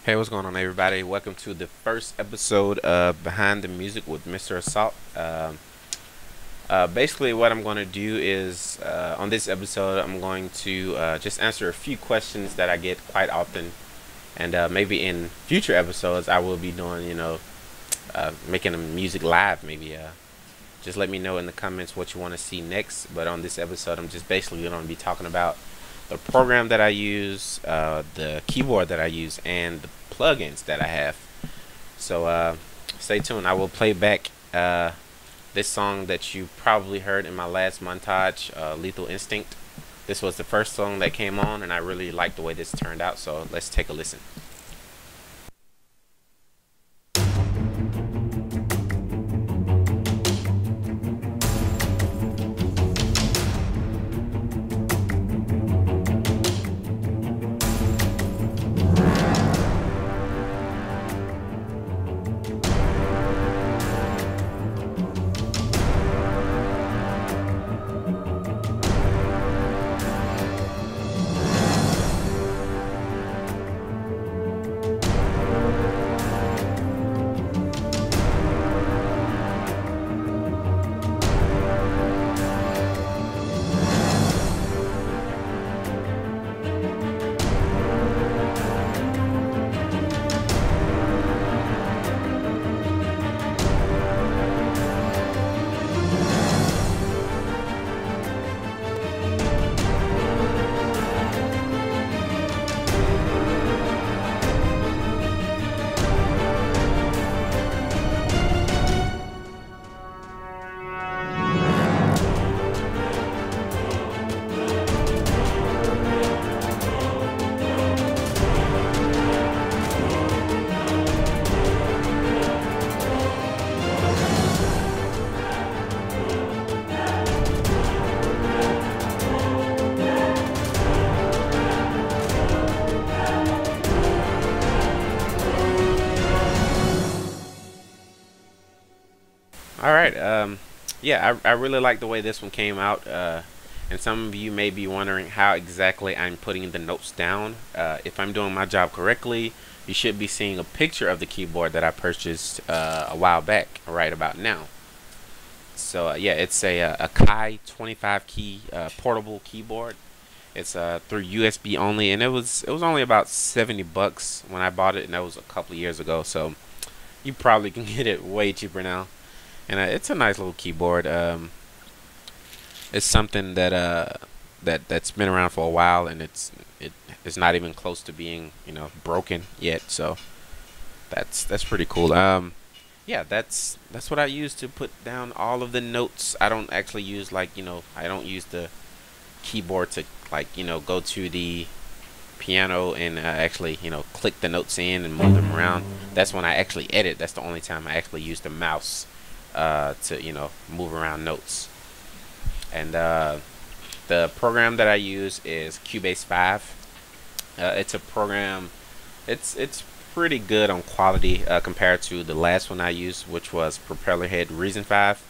Hey, what's going on, everybody? Welcome to the first episode of Behind the Music with Mr. Assault. Basically, what I'm going to do is on this episode, I'm going to just answer a few questions that I get quite often, and maybe in future episodes, I will be doing, making a music live. Maybe just let me know in the comments what you want to see next. But on this episode, I'm just basically going to be talking about the program that I use, the keyboard that I use, and the plugins that I have. So stay tuned. I will play back this song that you probably heard in my last montage, Lethal Instinct. This was the first song that came on, and I really liked the way this turned out. So let's take a listen. All right. Yeah, I really like the way this one came out. And some of you may be wondering how exactly I'm putting the notes down. If I'm doing my job correctly, you should be seeing a picture of the keyboard that I purchased a while back, right about now. So yeah, it's a Kai 25 key portable keyboard. It's through USB only, and it was only about 70 bucks when I bought it, and that was a couple of years ago. So you probably can get it way cheaper now. And it's a nice little keyboard. It's something that that's been around for a while, and it's not even close to being broken yet. So that's pretty cool. Yeah, that's what I use to put down all of the notes. I don't actually use I don't use the keyboard to go to the piano and actually click the notes in and move them around. That's when I actually edit. That's the only time I actually use the mouse to move around notes. And the program that I use is Cubase 5. It's a program. It's pretty good on quality compared to the last one I used, which was Propellerhead Reason 5.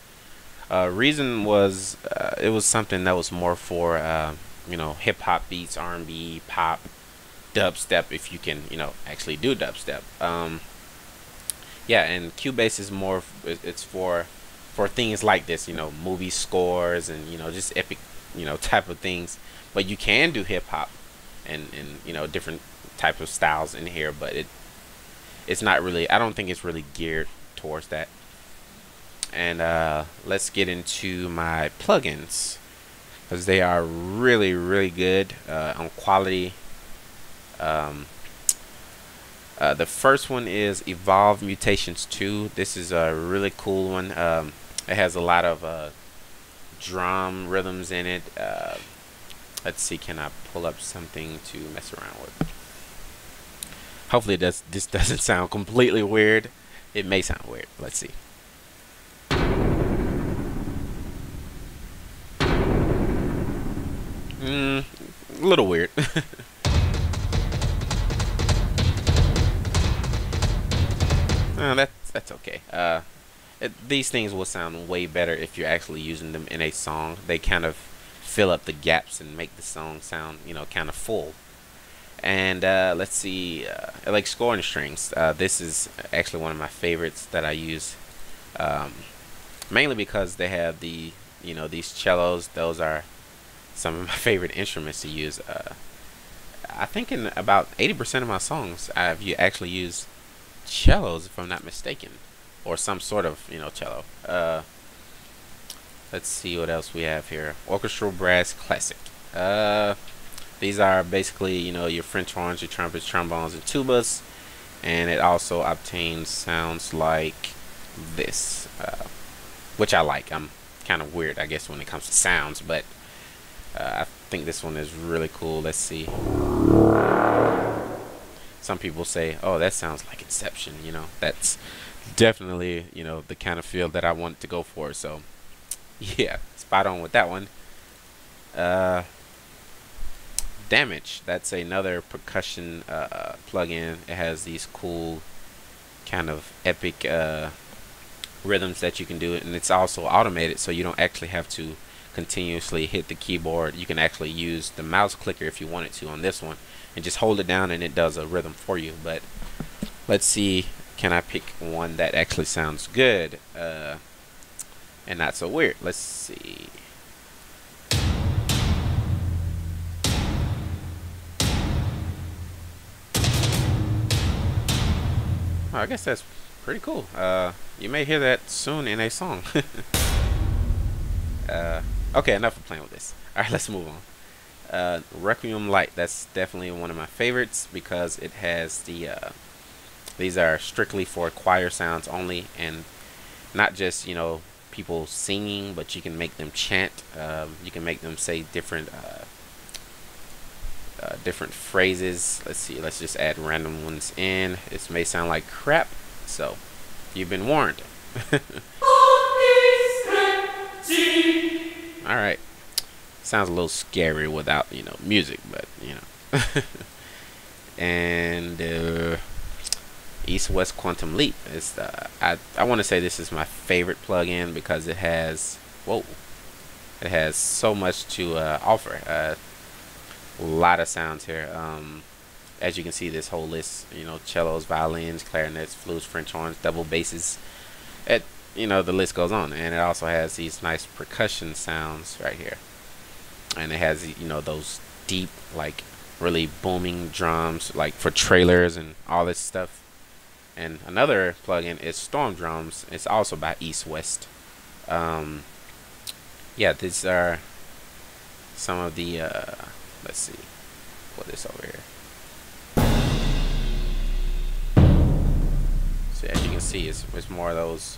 Reason was it was something that was more for hip hop beats, R&B, pop, dubstep, if you can actually do dubstep. Yeah, and Cubase is more. It's for things like this, movie scores and just epic, type of things. But you can do hip hop and different types of styles in here, but it's not really. I don't think it's really geared towards that. And let's get into my plugins because they are really good on quality. Um, the first one is Evolve Mutations 2. This is a really cool one. It has a lot of drum rhythms in it. Let's see, can I pull up something to mess around with? Hopefully this doesn't sound completely weird. It may sound weird. Let's see. A little weird. That's okay. These things will sound way better if you're actually using them in a song. They kind of fill up the gaps and make the song sound, kind of full. And let's see, I like scoring strings. This is actually one of my favorites that I use, um, mainly because they have these cellos. Those are some of my favorite instruments to use. I think in about 80% of my songs, I've actually used cellos, if I'm not mistaken, or some sort of cello. Let's see what else we have here. Orchestral brass classic. These are basically your French horns, your trumpets, trombones, and tubas, and it also obtains sounds like this, which I like. I'm kind of weird, I guess, when it comes to sounds, but I think this one is really cool. Let's see. Some people say, "Oh, that sounds like Inception." That's definitely the kind of feel that I want to go for. So, yeah, spot on with that one. Uh, Damage. That's another percussion plugin. It has these cool kind of epic rhythms that you can do, and it's also automated, so you don't actually have to continuously hit the keyboard. You can actually use the mouse clicker if you wanted to on this one, and just hold it down and it does a rhythm for you. But let's see, can I pick one that actually sounds good and not so weird? Let's see. Oh, I guess that's pretty cool. You may hear that soon in a song. Okay, enough of playing with this. Alright, let's move on. Requiem Light. That's definitely one of my favorites because it has these are strictly for choir sounds only, and not just people singing, but you can make them chant. You can make them say different different phrases. Let's see. Let's just add random ones in. This may sound like crap, so you've been warned. All right. Sounds a little scary without music, but and East West Quantum Leap is I want to say this is my favorite plugin because it has so much to offer. A lot of sounds here. As you can see, this whole list, cellos, violins, clarinets, flutes, French horns, double basses. The list goes on, and it also has these nice percussion sounds right here, and it has those deep, like really booming drums, like for trailers and all this stuff. And another plugin is Storm Drums. It's also by East West. Yeah, these are some of the let's see, put this over here. So as you can see, it's more of those.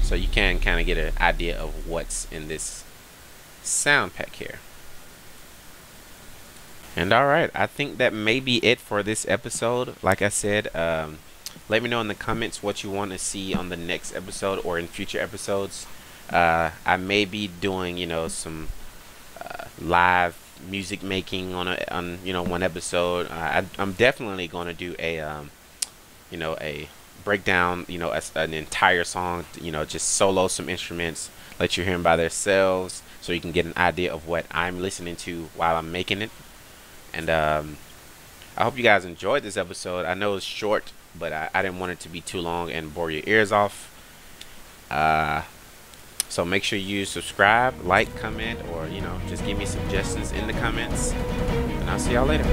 So you can kind of get an idea of what's in this sound pack here. And alright, I think that may be it for this episode. Like I said, let me know in the comments what you want to see on the next episode or in future episodes. I may be doing some live music making on one episode. I'm definitely going to do a breakdown, an entire song, just solo some instruments, let you hear them by themselves, so you can get an idea of what I'm listening to while I'm making it. And I hope you guys enjoyed this episode. I know it's short, but I didn't want it to be too long and bore your ears off. So make sure you subscribe, like, comment, or just give me suggestions in the comments. And I'll see y'all later.